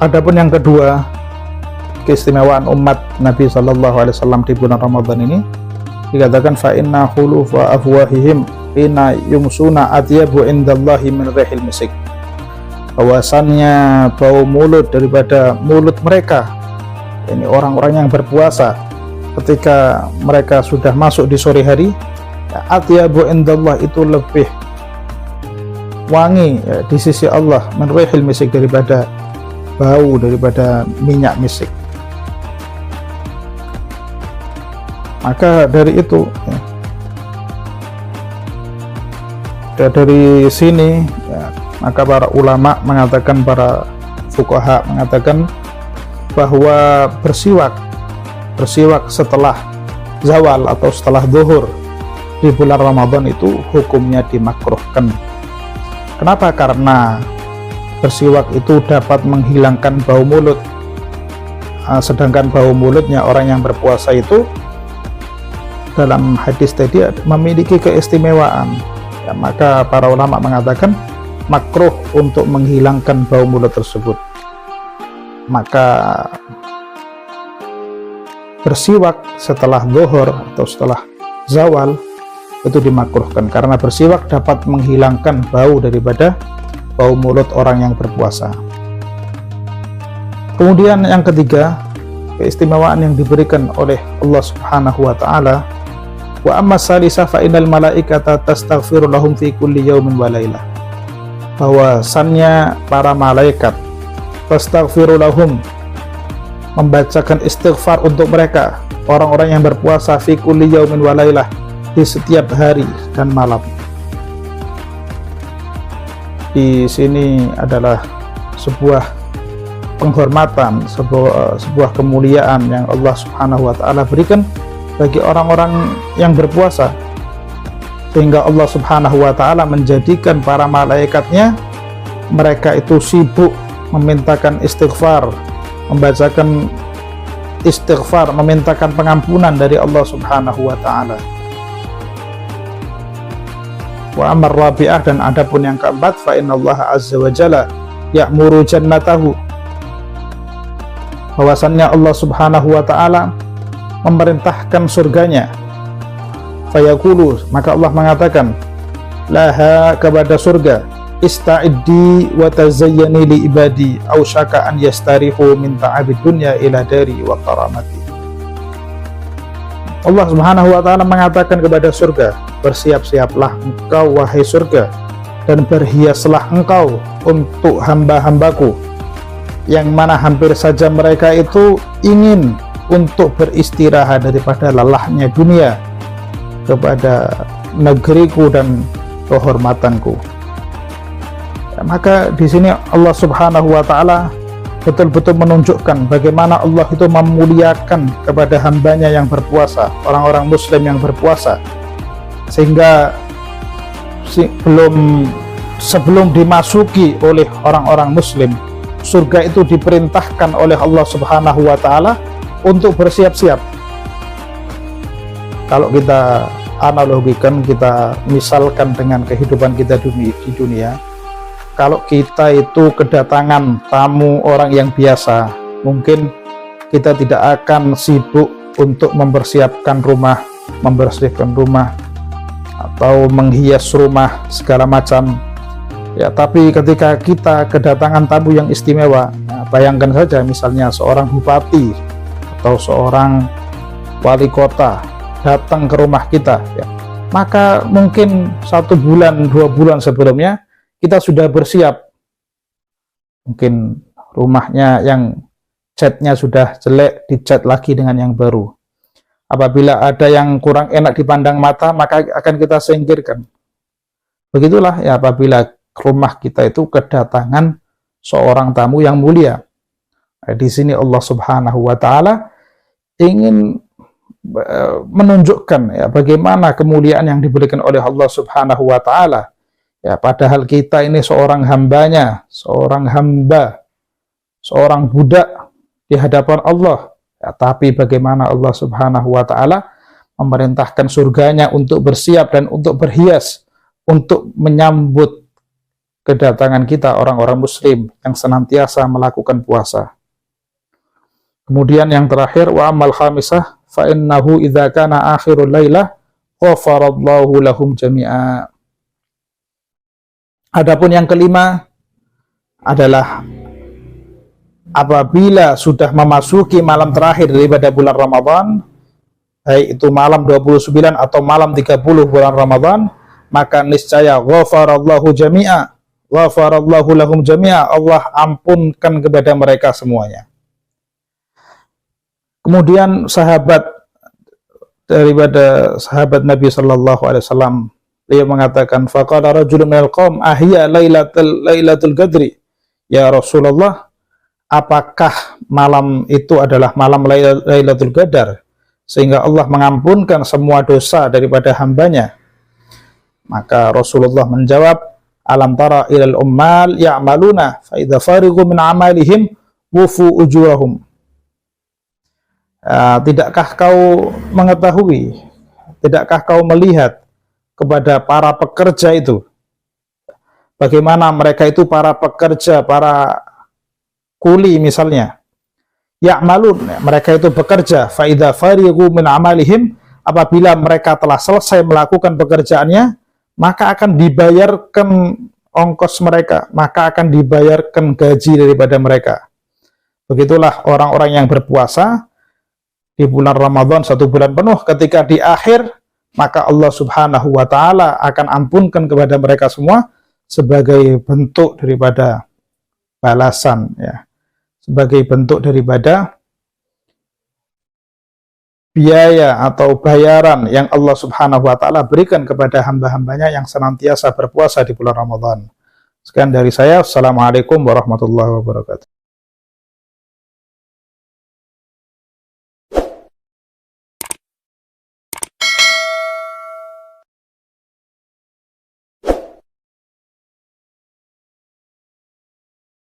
Adapun yang kedua, keistimewaan umat Nabi Shallallahu Alaihi Wasallam di bulan Ramadan ini dikatakan fa inna khulufa afwahihim ina yumsuna atyabu indallahi min rihil misik. Bahwasannya bau mulut daripada mulut mereka, ini orang-orang yang berpuasa, ketika mereka sudah masuk di sore hari, atyabu indallah itu lebih wangi ya, di sisi Allah min rihil misik, daripada bau daripada minyak misik. Maka dari itu ya, dari sini ya, maka para ulama mengatakan, para fuqaha mengatakan bahwa bersiwak setelah zawal atau setelah zuhur di bulan Ramadan itu hukumnya dimakruhkan. Kenapa? Karena bersiwak itu dapat menghilangkan bau mulut, sedangkan bau mulutnya orang yang berpuasa itu dalam hadis tadi memiliki keistimewaan ya, maka para ulama mengatakan makruh untuk menghilangkan bau mulut tersebut. Maka bersiwak setelah zuhur atau setelah zawal itu dimakruhkan, karena bersiwak dapat menghilangkan bau daripada bau mulut orang yang berpuasa. Kemudian yang ketiga, keistimewaan yang diberikan oleh Allah Subhanahu wa taala, wa amma salisa fa innal malaikata tastaghfiru lahum fi kulli yaumin wa lailah. Bahwasannya para malaikat tastaghfiru lahum, membacakan istighfar untuk mereka, orang-orang yang berpuasa, fi kulli yaumin wa lailah, di setiap hari dan malam. Di sini adalah sebuah penghormatan, sebuah kemuliaan yang Allah Subhanahu wa taala berikan bagi orang-orang yang berpuasa, sehingga Allah Subhanahu wa taala menjadikan para malaikatnya mereka itu sibuk memintakan istighfar, membacakan istighfar, memintakan pengampunan dari Allah Subhanahu wa taala. Wa amar rabi'ah, dan adapun yang keempat, fa innallaha azza wa jalla ya'muru jannatahu, bahwasannya Allah Subhanahu wa taala memerintahkan surganya. Fayaqulu, maka Allah mengatakan, laha, kepada surga, ista'iddi wa tazayyani li ibadi ausyaka an yastarihu min ta'abid dunya ila dari wa karamati. Allah Subhanahu wa taala mengatakan kepada surga, bersiap-siaplah engkau wahai surga, dan berhiaslah engkau untuk hamba-hambaku, yang mana hampir saja mereka itu ingin untuk beristirahat daripada lelahnya dunia kepada negeriku dan kehormatanku. Ya, maka di sini Allah Subhanahu wa taala betul-betul menunjukkan bagaimana Allah itu memuliakan kepada hambanya yang berpuasa, orang-orang muslim yang berpuasa, sehingga sebelum dimasuki oleh orang-orang muslim, surga itu diperintahkan oleh Allah Subhanahu wa taala untuk bersiap-siap. Kalau kita analogikan, kita misalkan dengan kehidupan kita di dunia, kalau kita itu kedatangan tamu orang yang biasa, mungkin kita tidak akan sibuk untuk mempersiapkan rumah, membersihkan rumah, atau menghias rumah segala macam ya. Tapi ketika kita kedatangan tamu yang istimewa, ya, bayangkan saja misalnya seorang bupati atau seorang wali kota datang ke rumah kita ya, maka mungkin 1 bulan 2 bulan sebelumnya kita sudah bersiap. Mungkin rumahnya yang catnya sudah jelek, dicat lagi dengan yang baru. Apabila ada yang kurang enak dipandang mata, maka akan kita singkirkan. Begitulah ya apabila rumah kita itu kedatangan seorang tamu yang mulia. Di sini Allah Subhanahu wa taala ingin menunjukkan ya bagaimana kemuliaan yang diberikan oleh Allah Subhanahu wa taala. Ya, padahal kita ini seorang hambanya, seorang hamba, seorang budak di hadapan Allah. Ya, tapi bagaimana Allah Subhanahu wa taala memerintahkan surganya untuk bersiap dan untuk berhias, untuk menyambut kedatangan kita orang-orang muslim yang senantiasa melakukan puasa. Kemudian yang terakhir, wa amal khamisah fa innahu idza kana akhirul lailah ghafarallahu lahum jami'a. Adapun yang kelima adalah apabila sudah memasuki malam terakhir daripada bulan Ramadan, baik itu malam 29 atau malam 30 bulan Ramadan, maka niscaya ghafarallahu jami'a, ghafarallahu lahum jami'a, Allah ampunkan kepada mereka semuanya. Kemudian sahabat daripada sahabat Nabi sallallahu alaihi wasallam, dia mengatakan, faqala rajulun minal qaum ahya lailatul qadri, ya Rasulullah, apakah malam itu adalah malam Lailatul Qadar sehingga Allah mengampunkan semua dosa daripada hambanya? Maka Rasulullah menjawab, alam tara ilal ummal ya'maluna fa idza farigu min amalihim wufu ujurahum. Tidakkah kau mengetahui, tidakkah kau melihat kepada para pekerja itu, bagaimana mereka itu para pekerja, para kuli misalnya, ya'malun, mereka itu bekerja, fa idza farigu min amalihim, apabila mereka telah selesai melakukan pekerjaannya, maka akan dibayarkan ongkos mereka, maka akan dibayarkan gaji daripada mereka. Begitulah orang-orang yang berpuasa di bulan Ramadan 1 bulan penuh, ketika di akhir, maka Allah subhanahu wa ta'ala akan ampunkan kepada mereka semua sebagai bentuk daripada balasan, ya, sebagai bentuk daripada biaya atau bayaran yang Allah subhanahu wa ta'ala berikan kepada hamba-hambanya yang senantiasa berpuasa di bulan Ramadan. Sekian dari saya. Assalamualaikum warahmatullahi wabarakatuh.